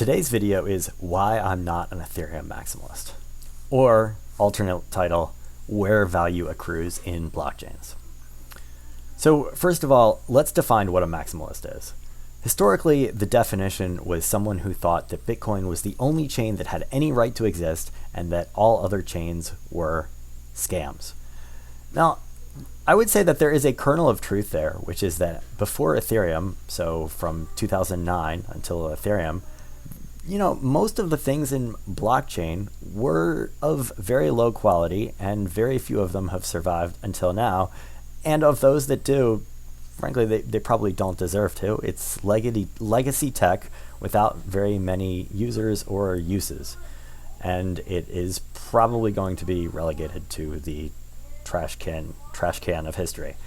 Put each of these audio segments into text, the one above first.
Today's video is why I'm not an Ethereum maximalist, or alternate title, where value accrues in blockchains. So first of all, let's define what a maximalist is. Historically, the definition was someone who thought that Bitcoin was the only chain that had any right to exist and that all other chains were scams. Now, I would say that there is a kernel of truth there, which is that before Ethereum, so from 2009 until Ethereum, most of the things in blockchain were of very low quality, and very few of them have survived until now. And of those that do, frankly, they probably don't deserve to. It's legacy tech without very many users or uses. And it is probably going to be relegated to the trash can of history.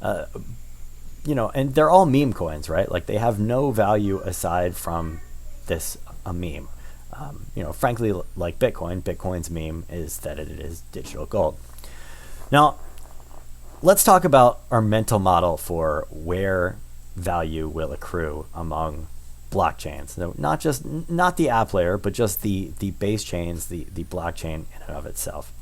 And they're all meme coins, right? Like, they have no value aside from this, a meme. Frankly, like Bitcoin's meme is that it is digital gold. Now, let's talk about our mental model for where value will accrue among blockchains. So not the app layer, but just the base chains, the blockchain in and of itself.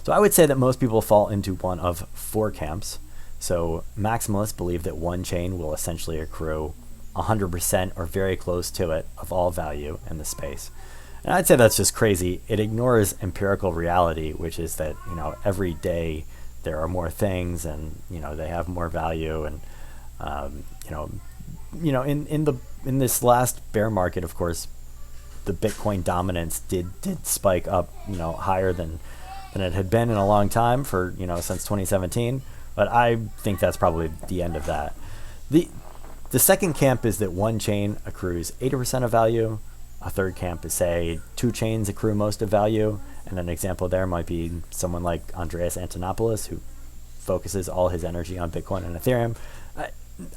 So I would say that most people fall into one of four camps. So maximalists believe that one chain will essentially accrue 100% or very close to it of all value in the space. And I'd say that's just crazy. It ignores empirical reality, which is that, every day there are more things and, they have more value. And, in this last bear market, of course, the Bitcoin dominance did spike up, higher than it had been in a long time for, since 2017. But I think that's probably the end of that. The second camp is that one chain accrues 80% of value. A third camp is, say, two chains accrue most of value. And an example there might be someone like Andreas Antonopoulos, who focuses all his energy on Bitcoin and Ethereum.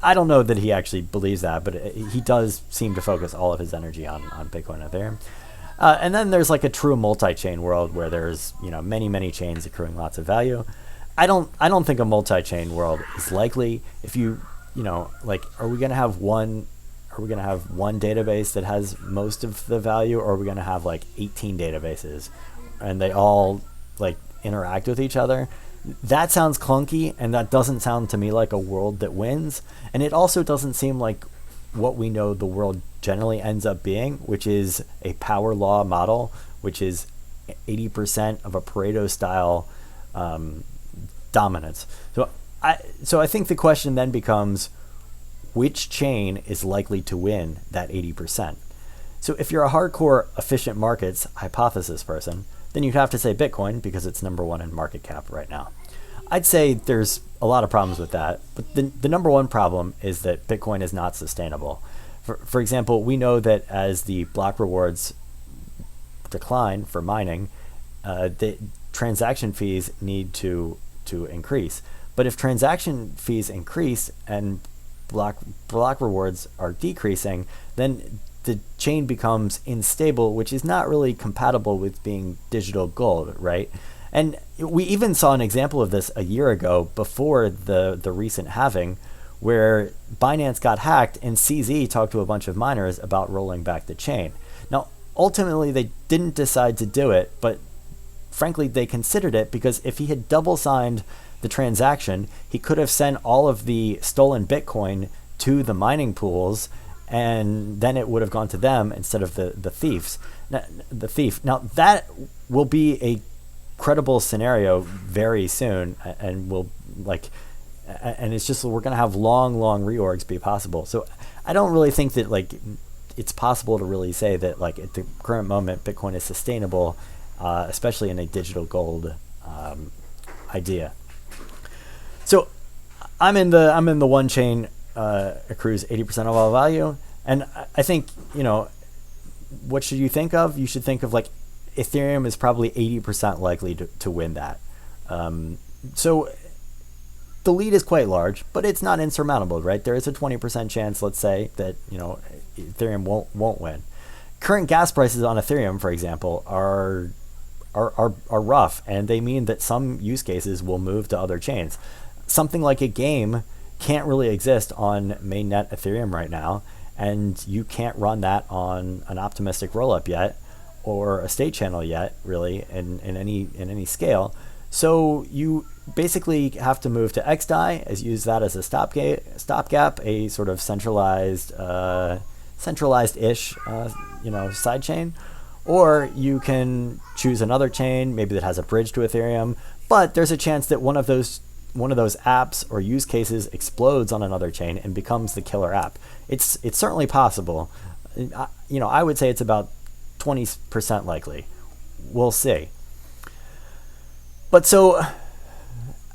I don't know that he actually believes that, but he does seem to focus all of his energy on Bitcoin and Ethereum. And then there's like a true multi-chain world where there's many chains accruing lots of value. I don't think a multi-chain world is likely. If you are we going to have one database that has most of the value, or are we going to have like 18 databases and they all like interact with each other? That sounds clunky, and that doesn't sound to me like a world that wins. And it also doesn't seem like what we know the world generally ends up being, which is a power law model, which is 80% of a Pareto style dominance. So I think the question then becomes, which chain is likely to win that 80%? So if you're a hardcore efficient markets hypothesis person, then you'd have to say Bitcoin because it's number one in market cap right now. I'd say there's a lot of problems with that, but the number one problem is that Bitcoin is not sustainable. For example, we know that as the block rewards decline for mining, the transaction fees need to increase. But if transaction fees increase and block rewards are decreasing, then the chain becomes unstable, which is not really compatible with being digital gold, right? And we even saw an example of this a year ago before the recent halving, where Binance got hacked and CZ talked to a bunch of miners about rolling back the chain. Now, ultimately, they didn't decide to do it, but frankly, they considered it, because if he had double signed the transaction, he could have sent all of the stolen Bitcoin to the mining pools, and then it would have gone to them instead of the thief. Now, that will be a credible scenario very soon, and it's just, we're going to have long reorgs be possible. So I don't really think that it's possible to really say that at the current moment Bitcoin is sustainable, especially in a digital gold idea. So I'm in the one chain accrues 80% of all value, and I think what should you think of? You should think of Ethereum is probably 80% likely to win that. So the lead is quite large, but it's not insurmountable, right? There is a 20% chance, let's say, that Ethereum won't win. Current gas prices on Ethereum, for example, are rough, and they mean that some use cases will move to other chains. Something like a game can't really exist on mainnet Ethereum right now, and you can't run that on an optimistic rollup yet, or a state channel yet, really, in any scale. So you basically have to move to XDAI, as use that as a stopgap, a sort of centralized-ish, sidechain, or you can choose another chain, maybe that has a bridge to Ethereum. But there's a chance that one of those apps or use cases explodes on another chain and becomes the killer app. It's certainly possible. I would say it's about 20% likely. We'll see. But so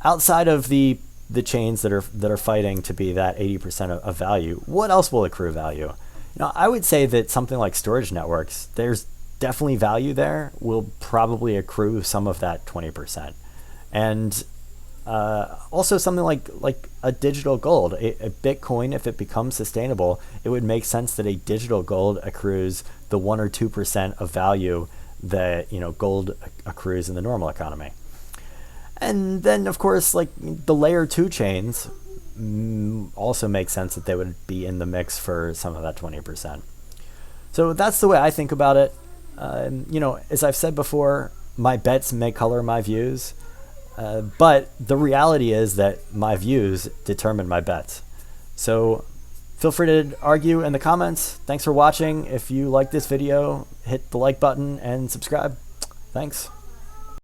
outside of the chains that are fighting to be that 80% of value, what else will accrue value? I would say that something like storage networks, there's definitely value there, will probably accrue some of that 20%. And also something like a digital gold, a Bitcoin, if it becomes sustainable, it would make sense that a digital gold accrues the 1 or 2% of value that gold accrues in the normal economy. And then, of course, like the layer 2 chains also make sense that they would be in the mix for some of that 20%. So that's the way I think about it. As I've said before, my bets may color my views, but the reality is that my views determine my bets. So feel free to argue in the comments. Thanks for watching. If you like this video, hit the like button and subscribe. Thanks.